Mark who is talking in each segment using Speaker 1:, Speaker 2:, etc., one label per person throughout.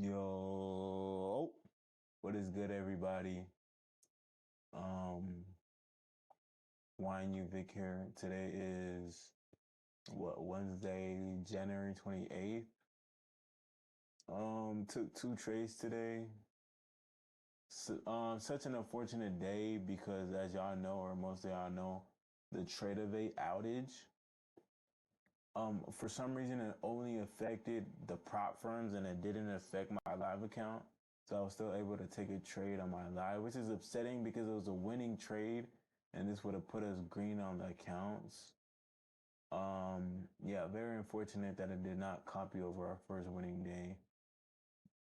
Speaker 1: Yo, what is good, everybody? Um, Wine U Vic here. Today is Wednesday, January 28th. Took two trades today. Such an unfortunate day because, as y'all know, or most of y'all know, the tradovate outage. For some reason, it only affected the prop firms and it didn't affect my live account. So I was still able to take a trade on my live, which is upsetting because it was a winning trade and this would have put us green on the accounts. Yeah, very unfortunate that it did not copy over our first winning day.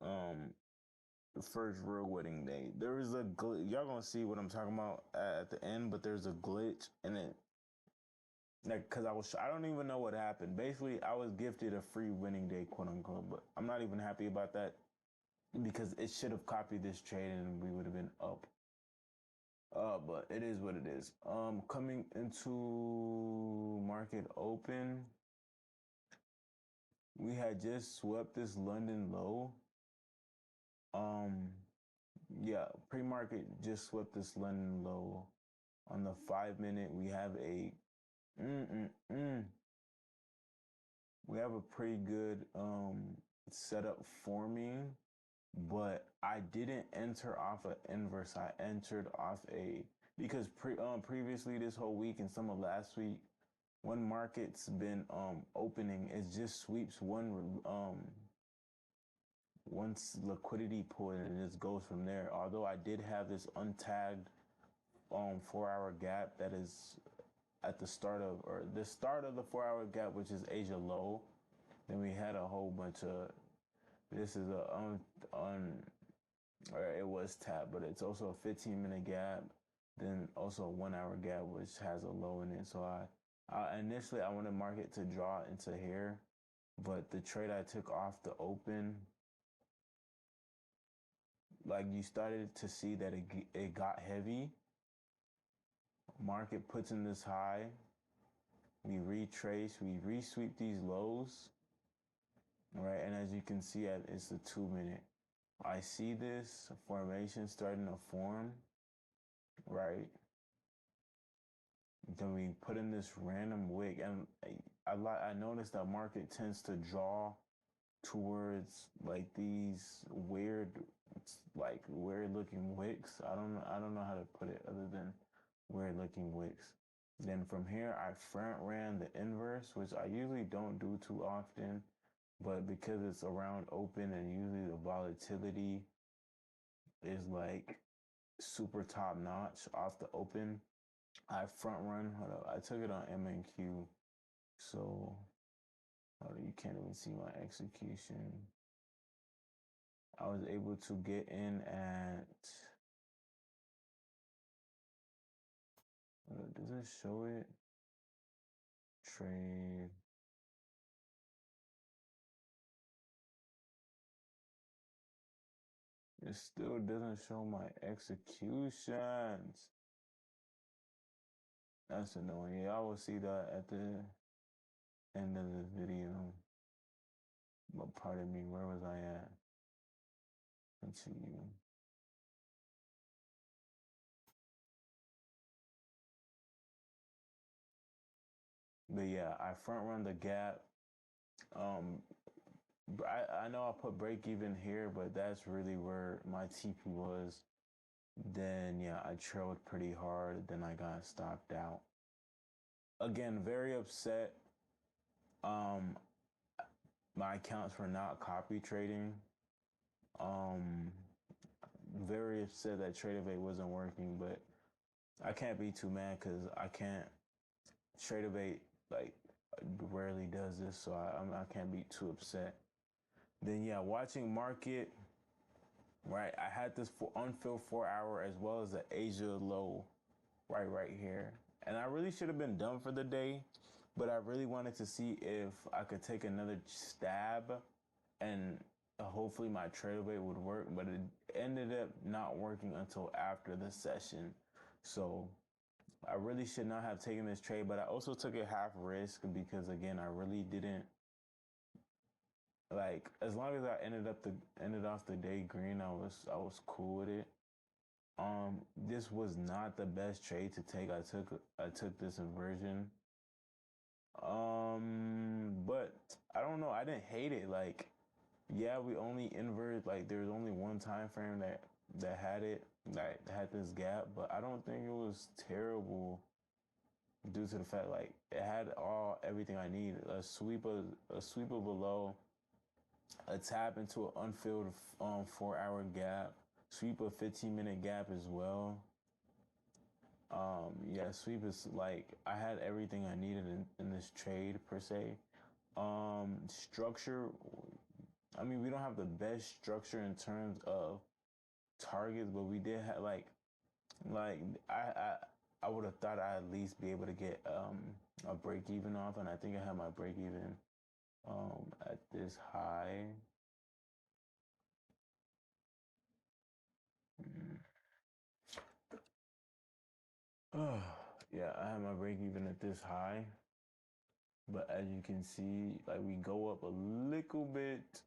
Speaker 1: The first real winning day. There was a glitch. Y'all gonna see what I'm talking about at the end, but there's a glitch in it. Like, cause I don't even know what happened. Basically, I was gifted a free winning day, quote unquote, but I'm not even happy about that because it should have copied this trade and we would have been up. But it is what it is. Coming into market open, we had just swept this London low. Um, yeah, pre-market just swept this London low. On the 5 minute, we have a we have a pretty good setup forming, but I didn't enter off an inverse. I entered off a because previously this whole week and some of last week, when market's been opening, it just sweeps once liquidity pool and it just goes from there. Although I did have this untagged 4 hour gap that is at the start of the 4 hour gap, which is Asia low. Then we had a whole bunch of this is a or it was tapped, but it's also a 15-minute gap. Then also a 1 hour gap, which has a low in it. So I initially I wanted market to draw into here, but the trade I took off the open, like you started to see that it got heavy. Market puts in this high. We retrace, we resweep these lows, right? And as you can see, it's the 2 minute. I see this formation starting to form, right? Then we put in this random wick, and I noticed that market tends to draw towards like these weird looking wicks. I don't know how to put it other than weird looking wicks. Then from here, I front ran the inverse, which I usually don't do too often, but because it's around open and usually the volatility is like super top notch off the open, I front run. Hold up, I took it on MNQ, so you can't even see my execution. I was able to get in at. Does it show it? Trade. It still doesn't show my executions. That's annoying. Yeah, I will see that at the end of the video. But pardon me, where was I at? Continue. But yeah, I front run the gap. I know I put break even here, but that's really where my TP was. Then yeah, I trailed pretty hard. Then I got stopped out. Again, very upset. Um, my accounts were not copy trading. Um, very upset that tradovate wasn't working, but I can't be too mad because I can't. Tradovate like rarely does this, so I can't be too upset. Then yeah, watching market. Right, I had this unfilled 4 hour as well as the Asia low, right here, and I really should have been done for the day, but I really wanted to see if I could take another stab, and hopefully my trade weight would work. But it ended up not working until after the session, so I really should not have taken this trade. But I also took a half risk because again, I really didn't like as long as I ended off the day green, I was cool with it. This was not the best trade to take. I took this inversion. But I don't know. I didn't hate it. Like, yeah, we only inverted. Like, there's only one time frame that had it, that had this gap. But I don't think it was terrible due to the fact like it had everything I needed. A sweeper below, a tap into an unfilled 4 hour gap, sweep a 15-minute gap as well. Yeah, sweep is like I had everything I needed in this trade per se. Structure. I mean, we don't have the best structure in terms of targets, but we did have like I would have thought I'd at least be able to get a break even off, and I think I had my break even at this high. Oh, yeah, I had my break even at this high. But as you can see, like we go up a little bit.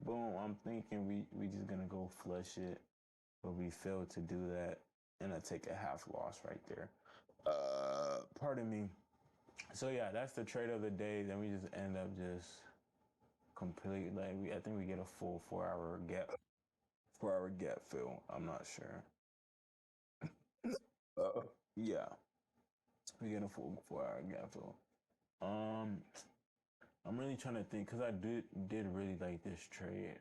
Speaker 1: Boom, I'm thinking we just gonna go flush it, but we failed to do that. And I take a half loss right there. Pardon me. So yeah, that's the trade of the day. Then we just end up just completely like I think we get a full 4 hour gap, 4 hour gap fill. I'm not sure. Yeah, we get a full 4 hour gap fill. Um, I'm really trying to think because I did really like this trade.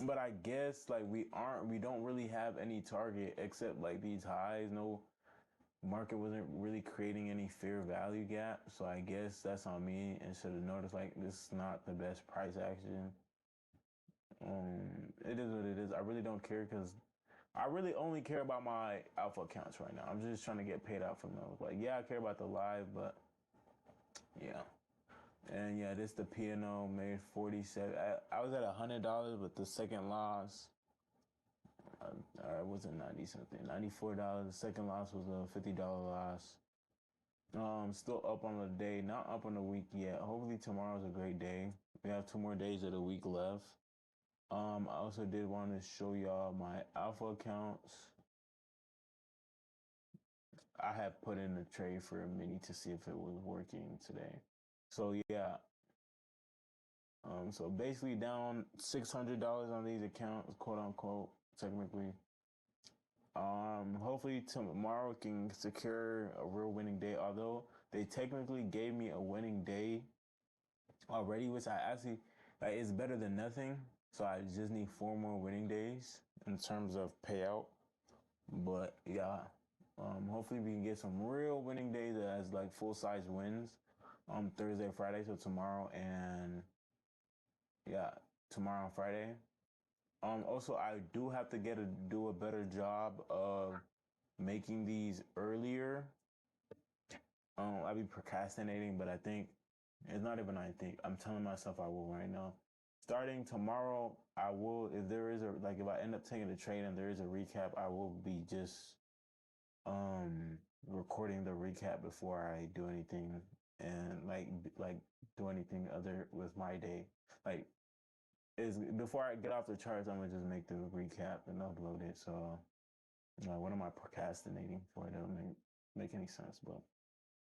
Speaker 1: But I guess like we don't really have any target except like these highs. No market wasn't really creating any fair value gap. So I guess that's on me and should have noticed like this is not the best price action. It is what it is. I really don't care because I really only care about my alpha accounts right now. I'm just trying to get paid out from those. Like, yeah, I care about the live, but yeah. And yeah, this the P&O made 47. I was at $100, but the second loss, it wasn't 90 something, $94. The second loss was a $50 loss. Still up on the day, not up on the week yet. Hopefully tomorrow's a great day. We have 2 more days of the week left. I also did want to show y'all my alpha accounts. I have put in a trade for a mini to see if it was working today. So yeah. So basically down $600 on these accounts, quote unquote, technically. Hopefully tomorrow can secure a real winning day. Although they technically gave me a winning day already, which I actually like, it's better than nothing. So I just need 4 more winning days in terms of payout. But yeah, hopefully we can get some real winning days that has like full size wins. Thursday, Friday, so tomorrow and yeah, tomorrow and Friday. Also, I do have to do a better job of making these earlier. I be procrastinating, but I think it's not even I think. I'm telling myself I will right now. Starting tomorrow, I will. If there is a like, if I end up taking the trade and there is a recap, I will be just recording the recap before I do anything and like do anything other with my day. Like is before I get off the charts, I'm gonna just make the recap and upload it. So, what am I procrastinating for? It doesn't make any sense. But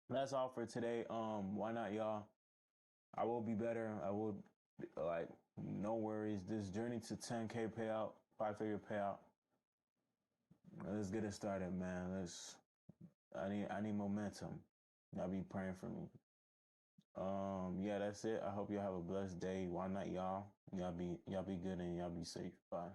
Speaker 1: that's all for today. Why not, y'all? I will be better. I will like no worries. This journey to 10K payout, 5 figure payout. Let's get it started, man. I need momentum. Y'all be praying for me. Yeah, that's it. I hope y'all have a blessed day. Why not, y'all? Y'all be good and y'all be safe. Bye.